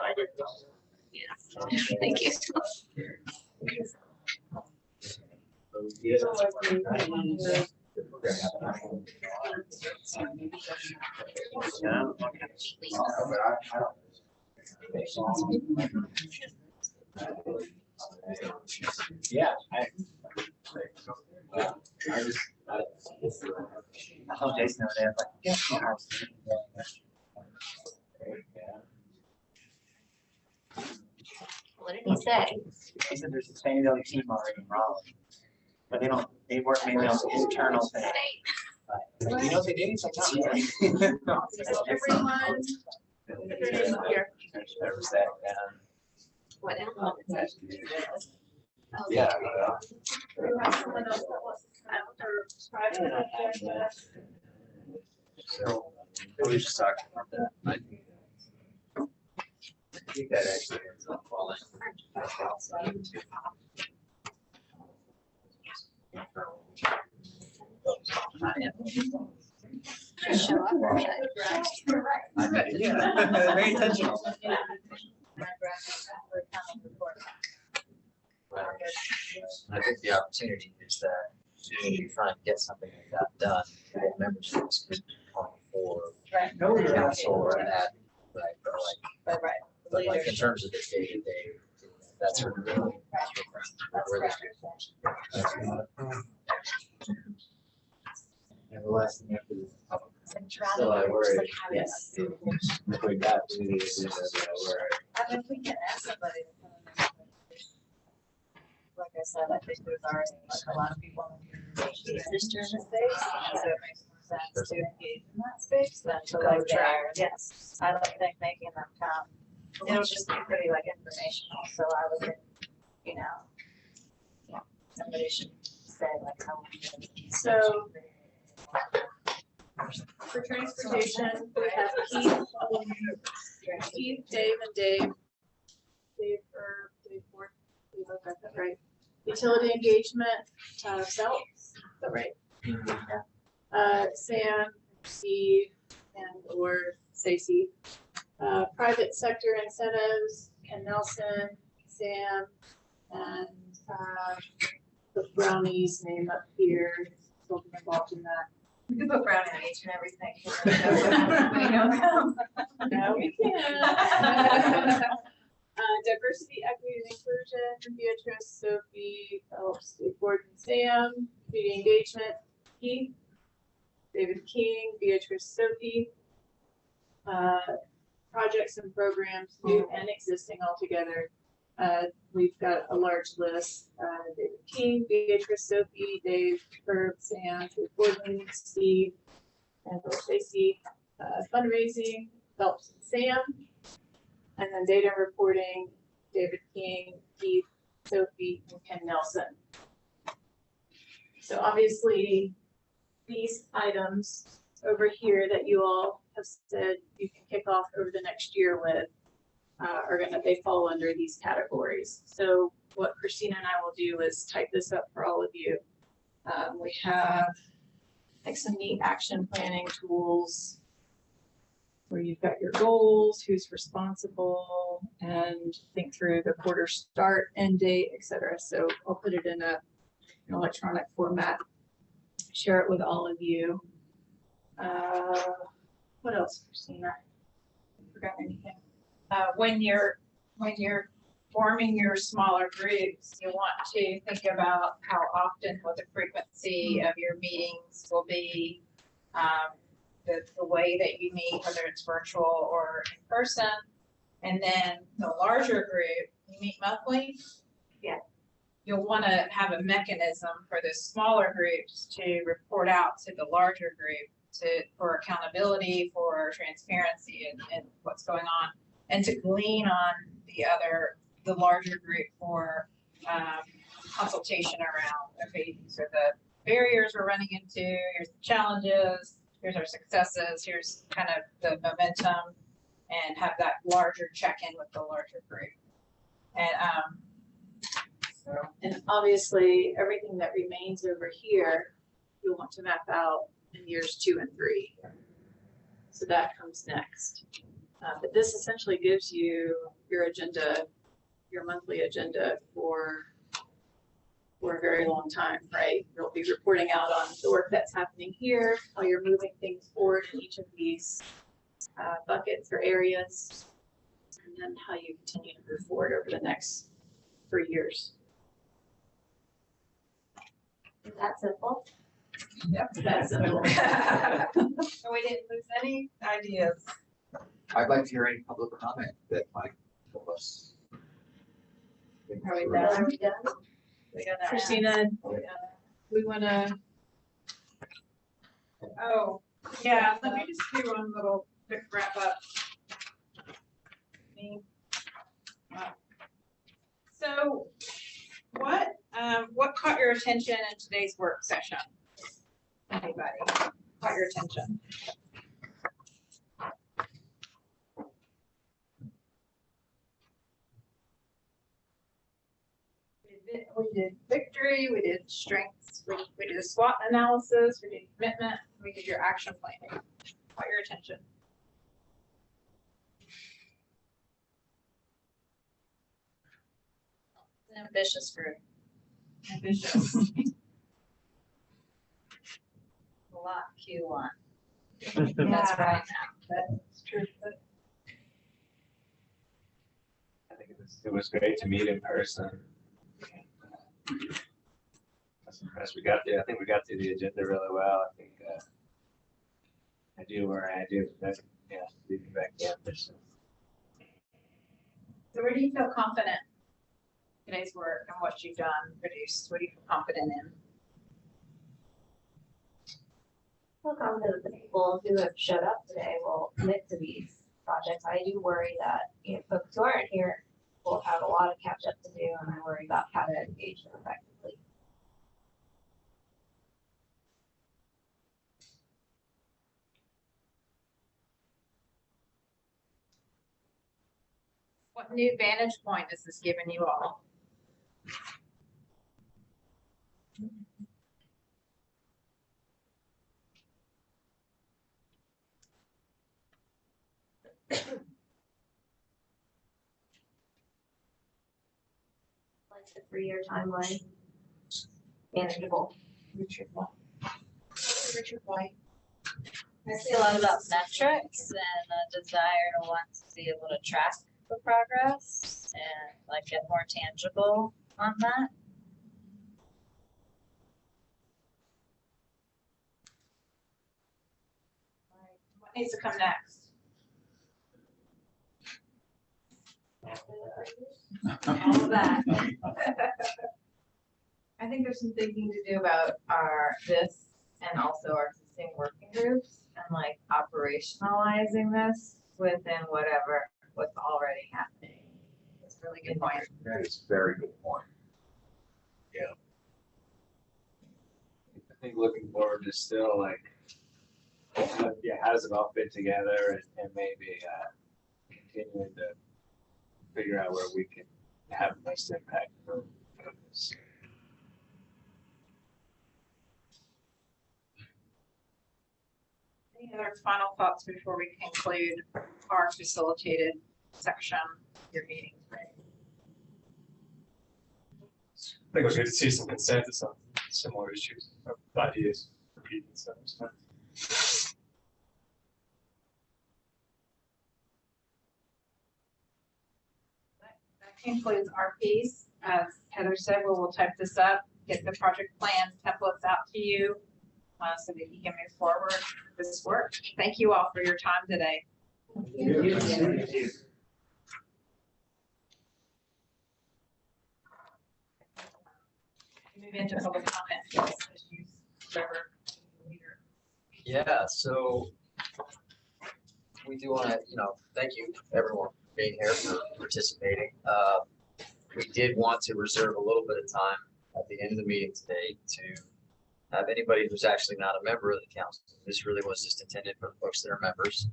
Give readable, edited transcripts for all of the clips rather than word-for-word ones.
I did. Yeah. Thank you. Yeah, I told Jason the other day, I was like, yeah, What did he say? he said there's a sustainability team already in Raleigh, but they work mainly on internal things. You know what they do? It's like not Everyone. Here. There's that, What else? yeah. So, we just talked about that. I think that actually ends up falling. Show up or shut? I bet, yeah, very intentional. I think the opportunity is that when you try and get something like that done, the memberships could call for council or that, right, but like in terms of the day-to-day, that's sort of really where this and the last thing after this. So I worry, yes, if we got to these, where. I mean, we can ask somebody to come in. Like I said, I think there's already like a lot of people in the sister in the space, so it makes more sense to engage in that space than to like there. Yes, I don't think making them come, it'll just be pretty like informational, so I would think, you know, somebody should say like how. So for transportation, we have Keith, Dave, and Dave. Dave Ford, you got that right. Utility engagement, Phelps, is that right? Sam, Steve, and or Stacy. Private sector incentives, Ken Nelson, Sam, and the Brownies name up here, still involved in that. We could put Brown in each and everything. We know. No, we can't. Diversity, equity, and inclusion, Beatrice, Sophie, Phelps, Gordon, Sam, community engagement, Keith, David King, Beatrice, Sophie, projects and programs, new and existing altogether. We've got a large list, David King, Beatrice, Sophie, Dave, Herb, Sam, Gordon, Steve, and Stacy, fundraising, Phelps and Sam, and then data reporting, David King, Keith, Sophie, and Ken Nelson. So obviously these items over here that you all have said you can kick off over the next year with they fall under these categories. So what Christina and I will do is type this up for all of you. We have like some neat action planning tools where you've got your goals, who's responsible, and think through the quarter start, end date, etc. So I'll put it in an electronic format, share it with all of you. What else, Christina? Forgot anything? When you're forming your smaller groups, you want to think about how often, what the frequency of your meetings will be, the way that you meet, whether it's virtual or in person, and then the larger group, you meet monthly. Yeah. You'll want to have a mechanism for the smaller groups to report out to the larger group for accountability, for transparency, and what's going on, and to glean on the larger group for consultation around, okay, these are the barriers we're running into, here's the challenges, here's our successes, here's kind of the momentum, and have that larger check-in with the larger group. And obviously everything that remains over here, you'll want to map out in years 2 and 3. So that comes next. But this essentially gives you your agenda, your monthly agenda for a very long time, right? You'll be reporting out on the work that's happening here, how you're moving things forward in each of these buckets or areas, and then how you continue to move forward over the next 3 years. Is that simple? Yep. That's simple. And we didn't lose any ideas. I'd like to hear any public comment that might help us. Are we Are done? we done? We got that. Christina, we wanna, Oh, yeah, let me just do one little quick wrap up. So what caught your attention in today's work session? Anybody caught your attention? We did victory, we did strengths, we did a SWOT analysis, we did commitment, we did your action planning. Caught your attention. An ambitious group. Ambitious. A lot Q1. That's That's right. right. That's true. I think it was great to meet in person. That's impressed. I think we got through the agenda really well. I think I do where I do. That's, yeah, leaving back the ambition. So where do you feel confident today's work and what you've done produced? What do you feel confident in? I'm confident that the people who have showed up today will commit to these projects. I do worry that, folks who aren't here will have a lot of catch up to do, and I worry about how to engage them effectively. What new vantage point has this given you all? Like the 3-year timeline, manageable. Richard White. I see a lot about metrics and a desire to want to be able to track the progress and like get more tangible on that. What needs to come next? All of that. I think there's some thinking to do about this and also our existing working groups and like operationalizing this within what's already happening. That's a really good point. That is a very good point. I think looking forward to still like, how does it all fit together and maybe continuing to figure out where we can have the most impact for this. Any other final thoughts before we conclude our facilitated section of your meeting today? I think it was good to see some consensus on similar issues, of ideas repeating themselves. That concludes our piece. As Heather said, we will type this up, get the project plan templates out to you so that you can move forward with this work. Thank you all for your time today. Move into public comment. Trevor, leader. Yeah, so we do want to, thank you everyone for being here, for participating. We did want to reserve a little bit of time at the end of the meeting today to have anybody who's actually not a member of the council. This really was just intended for the folks that are members.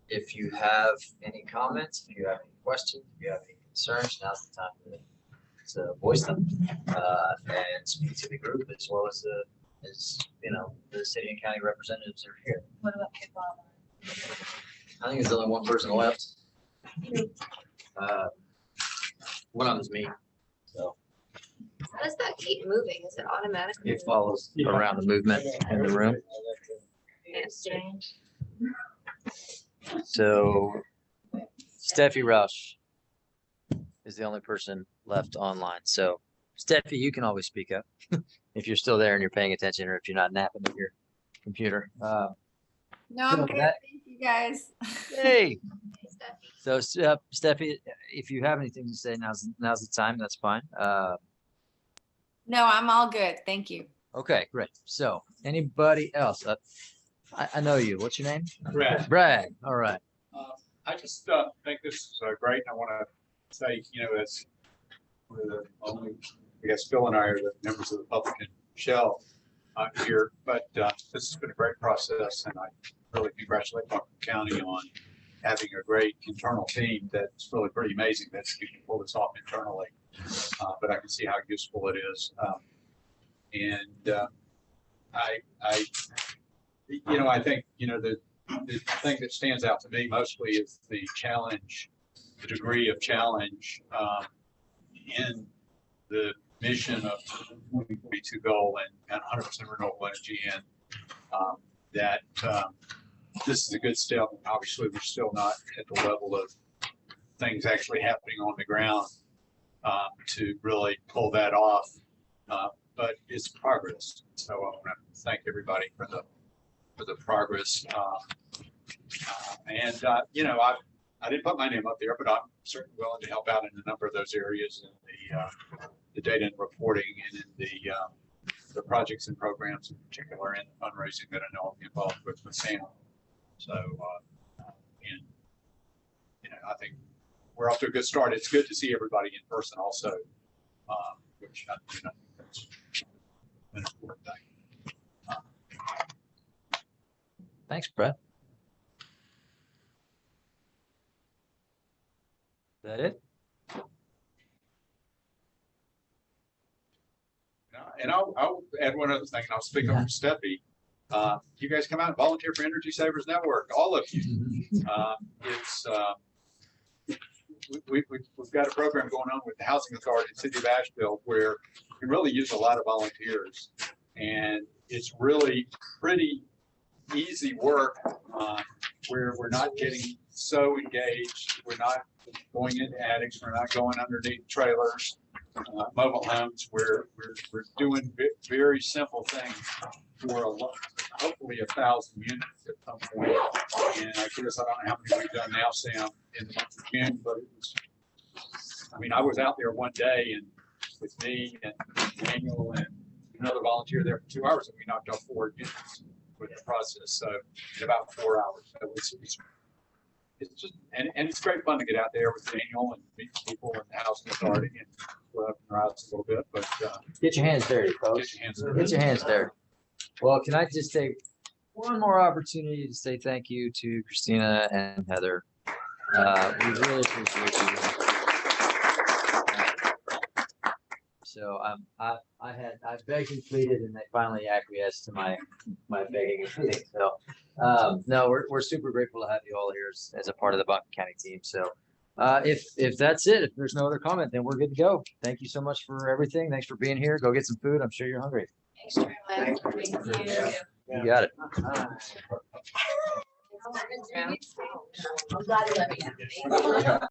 If you have any comments, if you have any questions, if you have any concerns, now's the time to voice them and speak to the group as well as the city and county representatives are here. What about kickball? I think there's only one person left. One of them's me, so How does that keep moving? Is it automatically? it follows around the movement in the room. Hamstring? So Steffi Rush is the only person left online. So Steffi, you can always speak up if you're still there and you're paying attention, or if you're not napping at your computer. No, So I'm good. that- Thank you guys. Hey, so Steffi, if you have anything to say, now's the time. That's fine. No, I'm all good. Thank you. Okay, great. So anybody else? I know you. What's your name? Brad. Brad. All right. I just think this is great. And I want to say, as we're the only, I guess Phil and I are the members of the public and Michelle here, but this has been a great process, and I really congratulate Buncombe County on having a great internal team that's really pretty amazing that you can pull this off internally. But I can see how useful it is. I think, the thing that stands out to me mostly is the challenge, the degree of challenge in the mission of 2042 goal and 100% renewable energy, and that this is a good step. Obviously, we're still not at the level of things actually happening on the ground to really pull that off, but it's progress. So I want to thank everybody for the progress. I didn't put my name up there, but I'm certainly willing to help out in a number of those areas in the data and reporting, and in the projects and programs in particular, and fundraising that I know I'm involved with Sam. So, I think we're off to a good start. It's good to see everybody in person also, which that's an important thing. Thanks, Brad. Is that it? And I'll add one other thing, and I'll speak over Steffi. You guys come out and volunteer for Energy Savers Network, all of you. We've got a program going on with the Housing Authority in the City of Asheville where we can really use a lot of volunteers, and it's really pretty easy work where we're not getting so engaged. We're not going into attics. We're not going underneath trailers, mobile homes. We're doing very simple things for hopefully 1,000 units at some point. And I guess I don't know how many we've done now, Sam, in the month of June, but I was out there one day and with me and Daniel and another volunteer there for 2 hours, and we knocked off 4 units with the process. So in about 4 hours. So it's just, and it's great fun to get out there with Daniel and meet people in the Housing Authority and we're up and around a little bit, but Get your hands dirty, folks. Get your hands dirty. Well, can I just take one more opportunity to say thank you to Christina and Heather. We really appreciate you. So I begged and pleaded, and they finally acquiesced to my begging and pleading. So no, we're super grateful to have you all here as a part of the Buncombe County team. So if that's it, if there's no other comment, then we're good to go. Thank you so much for everything. Thanks for being here. Go get some food. I'm sure you're hungry. Thanks, Thank you. You got it. I'm glad you let me know.